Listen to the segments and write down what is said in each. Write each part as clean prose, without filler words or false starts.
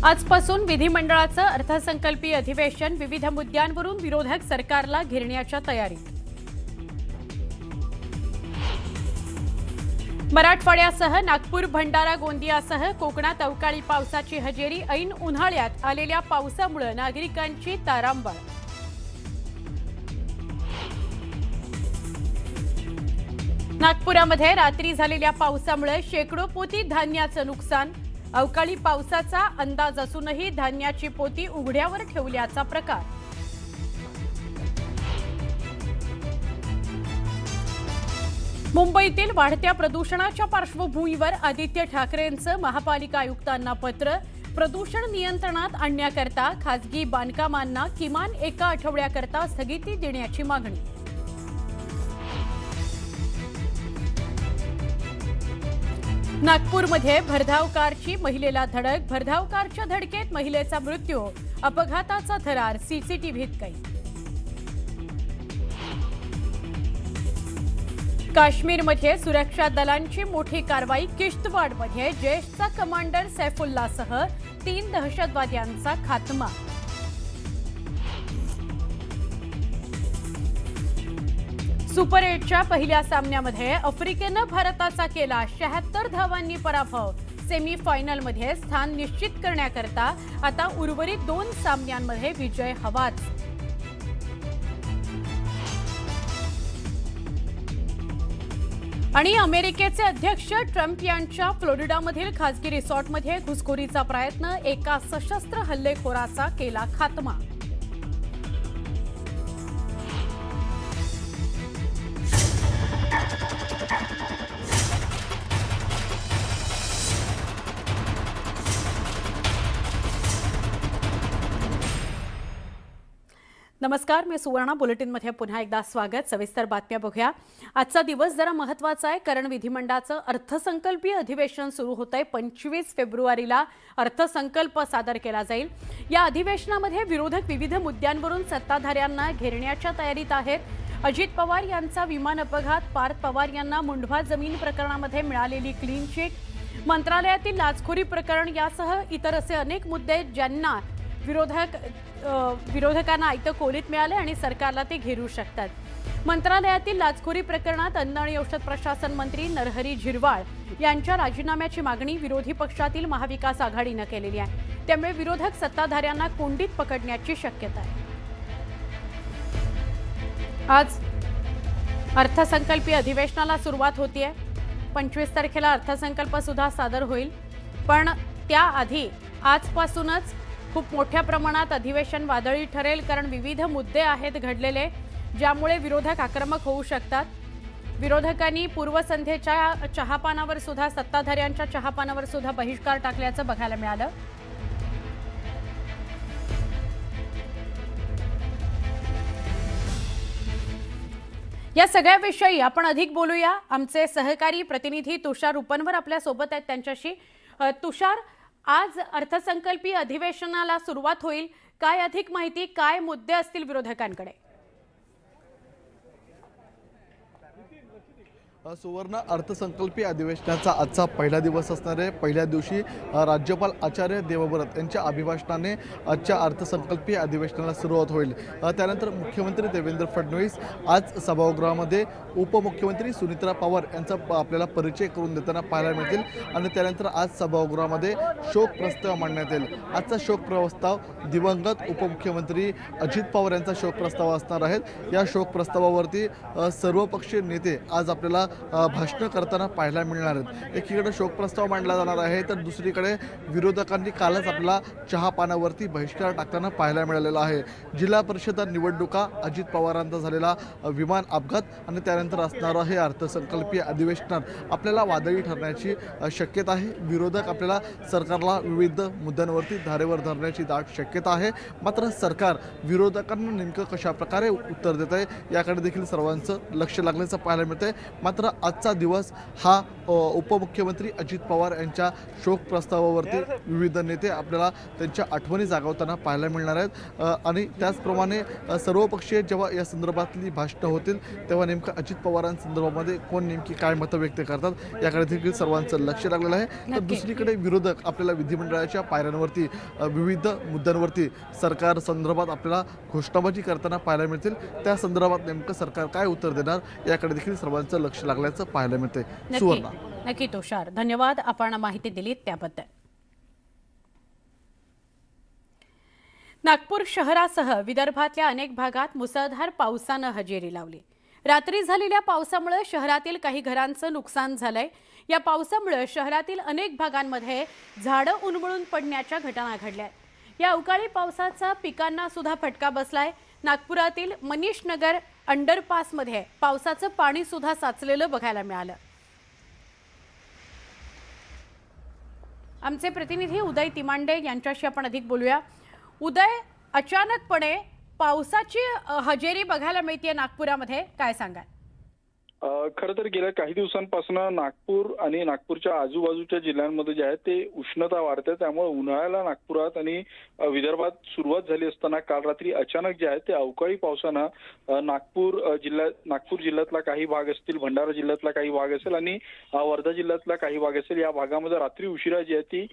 आजपासून विधिमंडळाचं अर्थसंकल्पीय अधिवेशन विविध मुद्द्यांवरून विरोधक सरकारला घेरण्याच्या तयारीत। मराठवाड्यासह नागपूर, भंडारा, गोंदियासह कोकणात अवकाळी पावसाची हजेरी। ऐन उन्हाळ्यात आलेल्या पावसामुळे नागरिकांची तारांबळ। नागपुरामध्ये रात्री झालेल्या पावसामुळे शेकडो पोती धान्याचं नुकसान। अवकाळी पावसाचा अंदाज असूनही धान्याची पोती उघड्यावर ठेवल्याचा प्रकार। मुंबईतील वाढत्या प्रदूषणाच्या पार्श्वभूमीवर आदित्य ठाकरेंचं महापालिका आयुक्तांना पत्र। प्रदूषण नियंत्रणात आणण्याकरता खासगी बांधकामांना किमान एका आठवड्याकरता स्थगिती देण्याची मागणी। नागपूरमध्ये भरधाव कारची महिलेला धडक। भरधाव कारच्या धडकेत महिलेचा मृत्यू। अपघाताचा थरार सीसीटीव्हीत कैद। काश्मीरमध्ये सुरक्षा दलांची मोठी कारवाई। किश्तवाडमध्ये जैशचा कमांडर सैफुल्लासह 3 दहशतवाद्यांचा खात्मा। सुपर 8च्या पहिल्या सामन्यामध्ये आफ्रिकेनं भारताचा केला 76 धावांनी पराभव। सेमीफायनलमध्ये स्थान निश्चित करण्याकरता आता उर्वरित 2 सामन्यांमध्ये विजय हवाच। आणि अमेरिकेचे अध्यक्ष ट्रम्प यांच्या फ्लोरिडामधील खासगी रिसॉर्टमध्ये घुसखोरीचा प्रयत्न। एका सशस्त्र हल्लेखोराचा केला खात्मा। नमस्कार, मी सुवर्णा। बुलेटिनमध्ये पुन्हा एकदा स्वागत। सविस्तर बातम्या बघूया। आजचा दिवस जरा महत्त्वाचा आहे, कारण विधिमंडळाचं अर्थसंकल्पीय अधिवेशन सुरू होत आहे। 25 फेब्रुवारीला अर्थसंकल्प सादर केला जाईल। या अधिवेशनामध्ये विरोधक विविध मुद्द्यांवरून सत्ताधाऱ्यांना घेरण्याच्या तयारीत आहेत। अजित पवार यांचा विमान अपघात, पार्थ पवार यांना मुंढवा जमीन प्रकरणामध्ये मिळालेली क्लीन चिट, मंत्रालयातील लाचखोरी प्रकरण यासह इतर असे अनेक मुद्दे आहेत ज्यांना विरोधकांना आयतं कोलीत मिळाले आणि सरकारला ते घेरू शकतात। मंत्रालयातील लाचखोरी प्रकरणात अन्न आणि औषध प्रशासन मंत्री नरहरी झिरवाळ यांच्या राजीनाम्याची मागणी विरोधी पक्षातील महाविकास आघाडीने केलेली आहे। त्यामुळे विरोधक सत्ताधाऱ्यांना कोंडीत पकडण्याची शक्यता आहे। आज अर्थसंकल्पीय अधिवेशनाला सुरुवात होतीये। 25 तारखेला अर्थसंकल्प सुद्धा सादर होईल, पण त्याआधी आजपासूनच खूप मोठ्या प्रमाणात अधिवेशन वादळी ठरेल, कारण विविध मुद्दे आहेत घडलेले ज्यामुळे विरोधक आक्रमक होऊ शकतात। विरोधकांनी पूर्वसंध्येच्या चहापानावर सुद्धा सत्ताधाऱ्यांच्या चहापानावर सुद्धा बहिष्कार टाकल्याचं बघायला मिळालं। या सगळ्याविषयी आपण अधिक बोलूया। आमचे सहकारी प्रतिनिधी तुषार उपनवर आपल्या सोबत आहेत, त्यांच्याशी। तुषार, आज अर्थसंकल्पीय अधिवेशनाला सुरुवात होईल, काय अधिक माहिती, काय मुद्दे असतील विरोधकांकडे? सुवर्ण, अर्थसंकल्पीय अधिवेशनाचा आजचा पहिला दिवस असणार आहे। पहिल्या दिवशी राज्यपाल आचार्य देवव्रत यांच्या अभिभाषणाने आजच्या अर्थसंकल्पीय अधिवेशनाला सुरुवात होईल। त्यानंतर मुख्यमंत्री देवेंद्र फडणवीस आज सभागृहामध्ये उपमुख्यमंत्री सुनीत्रा पवार यांचा आपल्याला परिचय करून देताना पाहायला मिळतील आणि त्यानंतर आज सभागृहामध्ये शोक प्रस्ताव मांडण्यात येईल। आजचा शोक प्रस्ताव दिवंगत उपमुख्यमंत्री अजित पवार यांचा शोक प्रस्ताव असणार आहे। या शोक प्रस्तावावरती सर्वपक्षीय नेते आज आपल्याला भाषण करताना पाहायला मिळणार आहेत। एकीकडे शोक प्रस्ताव मांडला जाणार आहे, तर दुसरीकडे विरोधकांनी कालच आपला चहापानावरती बहिष्कार टाकताना पाहायला मिळालेला आहे। जिल्हा परिषद निवडणुका, अजित पवारांचा झालेला विमान अपघात आणि त्यानंतर असणारं हे अर्थसंकल्पीय अधिवेशनात आपल्याला वादळी ठरण्याची शक्यता आहे। विरोधक आपल्याला सरकारला विविध मुद्द्यांवरती धारेवर धरण्याची दाट शक्यता आहे। मात्र सरकार विरोधकांना नेमकं कशा प्रकारे उत्तर देत आहे याकडे देखील सर्वांचं लक्ष लागल्याचं पाहायला मिळतंय। मात्र आजचा दिवस हा उपमुख्यमंत्री अजित पवार यांच्या शोक प्रस्तावावरती विविध नेते आपल्याला त्यांच्या आठवणी जागवताना पाहायला मिळणार आहेत आणि त्याचप्रमाणे सर्वपक्षीय जेव्हा या संदर्भातली भाषणं होतील तेव्हा नेमकं अजित पवारांसंदर्भामध्ये कोण नेमकी काय मतं व्यक्त करतात याकडे देखील सर्वांचं लक्ष लागलेलं आहे. तर नक्की. दुसरीकडे विरोधक आपल्याला विधिमंडळाच्या पायऱ्यांवरती विविध मुद्द्यांवरती सरकार संदर्भात आपल्याला घोषणाबाजी करताना पाहायला मिळतील. त्या संदर्भात नेमकं सरकार काय उत्तर देणार याकडे देखील सर्वांचं लक्ष लागल्याचं पाहायला मिळते. नक्की सुवर्णा. नक्की तुषार, धन्यवाद आपण माहिती दिलीत त्याबद्दल. नागपूर शहरासह विदर्भातल्या अनेक भागात मुसळधार पावसानं हजेरी लावली. रात्री झालेल्या पावसामुळे शहरातील काही घरांचं नुकसान झालंय. या पावसामुळे शहरातील अनेक भागांमध्ये झाडं उन्मळून पडण्याच्या घटना घडल्या. या अवकाळी पावसाचा पिकांना सुद्धा फटका बसलाय. नागपुरातील मनीष नगर अंडरपासमध्ये पावसाचं पाणी सुद्धा साचलेलं बघायला मिळालं. आमचे प्रतिनिधी उदय तिमांडे यांच्याशी आपण अधिक बोलूया. उदय, अचानकपणे पावसाची हजेरी बघायला मिळते नागपुरामध्ये, काय सांगाल? खरं तर गेल्या काही दिवसांपासून नागपूर आणि नागपूरच्या आजूबाजूच्या जिल्ह्यांमध्ये जे आहे ते उष्णता वाढते. त्यामुळे उन्हाळ्याला नागपुरात आणि विदर्भात सुरुवात झाली असताना काल रात्री अचानक जे आहे ते अवकाळी पावसानं नागपूर जिल्ह्यातला काही भाग असतील, भंडारा जिल्ह्यातला काही भाग असेल आणि वर्धा जिल्ह्यातला काही भाग असेल, या भागामध्ये रात्री उशिरा जी आहे ती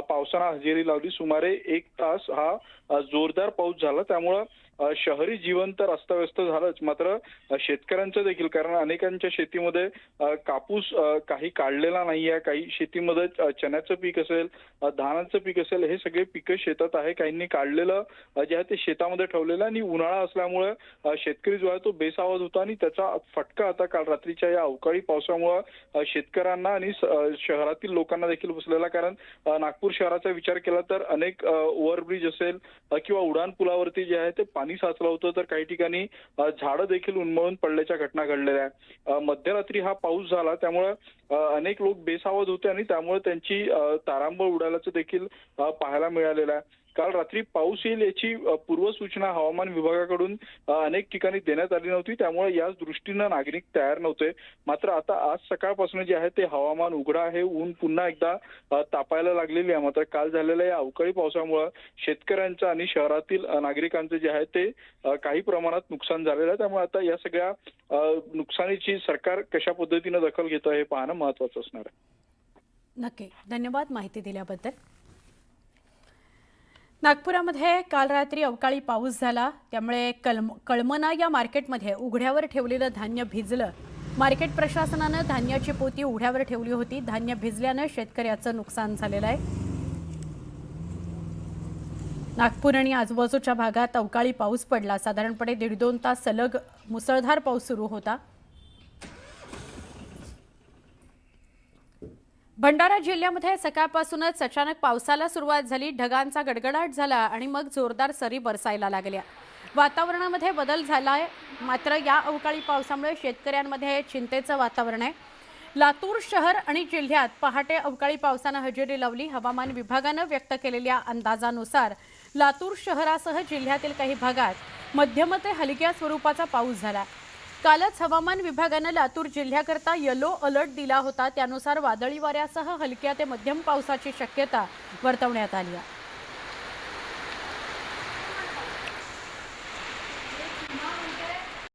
पावसानं हजेरी लावली. सुमारे 1 तास हा जोरदार पाऊस झाला. त्यामुळं शहरी जीवन तर अस्ताव्यस्त झालंच, मात्र शेतकऱ्यांचं देखील, कारण अनेकांच्या शेतीमध्ये कापूस काही काढलेला नाहीये, काही शेतीमध्ये चण्याचं पीक असेल, धानाचं पीक असेल, हे सगळे पिकं शेतात आहे. काहींनी काढलेलं जे आहे ते शेतामध्ये ठेवलेलं आणि उन्हाळा असल्यामुळे शेतकरी जो आहे तो बेसावध होता आणि त्याचा फटका आता काल रात्रीच्या या अवकाळी पावसामुळे शेतकऱ्यांना आणि शहरातील लोकांना देखील बसलेला. कारण नागपूर शहराचा विचार केला तर अनेक ओव्हरब्रिज असेल किंवा उड्डाण पुलावरती जे आहे ते पाणी साचलं होतं, तर काही ठिकाणी झाडं देखील उन्मळून पडल्याच्या घटना घडलेल्या आहेत. मध्यरात्री हा पाऊस झाला, त्यामुळे अनेक लोक बेसावध होते आणि त्यामुळे त्यांची तारांबळ उडाल्याचं देखील पाहायला मिळालेलं आहे. काल रात्री पाऊस येईल याची पूर्वसूचना हवामान विभागाकडून अनेक ठिकाणी देण्यात आली नव्हती. त्यामुळे याच दृष्टीनं नागरिक तयार नव्हते. मात्र आता आज सकाळपासून जे आहे ते हवामान उघडं आहे. ऊन पुन्हा एकदा तापायला लागलेली आहे. मात्र काल झालेल्या या अवकाळी पावसामुळे शेतकऱ्यांचं आणि शहरातील नागरिकांचं जे आहे ते काही प्रमाणात नुकसान झालेलं आहे. त्यामुळे आता या सगळ्या नुकसानीची सरकार कशा पद्धतीनं दखल घेतं हे पाहणं महत्वाचं असणार आहे. नक्की, धन्यवाद माहिती दिल्याबद्दल. नागपुरामध्ये काल रात्री अवकाळी पाऊस झाला, त्यामुळे कळमना या मार्केटमध्ये उघड्यावर ठेवलेलं धान्य भिजलं. मार्केट प्रशासनानं धान्याची पोती उघड्यावर ठेवली होती. धान्य भिजल्यानं शेतकऱ्याचं नुकसान झालेलं आहे. नागपूर आणि आजूबाजूच्या भागात अवकाळी पाऊस पडला. साधारणपणे 1.5-2 तास सलग मुसळधार पाऊस सुरू होता. भंडारा जिल्ह्यामध्ये सकाळपासूनच अचानक पावसाला सुरुवात झाली. ढगांचा गडगडाट झाला आणि मग जोरदार सरी बरसायला लागल्या. वातावरणामध्ये बदल झालाय, मात्र या अवकाळी पावसामुळे शेतकऱ्यांमध्ये चिंतेचं वातावरण आहे. लातूर शहर आणि जिल्ह्यात पहाटे अवकाळी पावसानं हजेरी लावली. हवामान विभागानं व्यक्त केलेल्या अंदाजानुसार लातूर शहरासह जिल्ह्यातील काही भागात मध्यम ते हलक्या स्वरूपाचा पाऊस झाला. कालच हवामान विभागानं लातूर जिल्ह्याकरता येलो अलर्ट दिला होता. त्यानुसार वादळी वाऱ्यासह हलक्या ते मध्यम पावसाची शक्यता वर्तवण्यात आली आहे.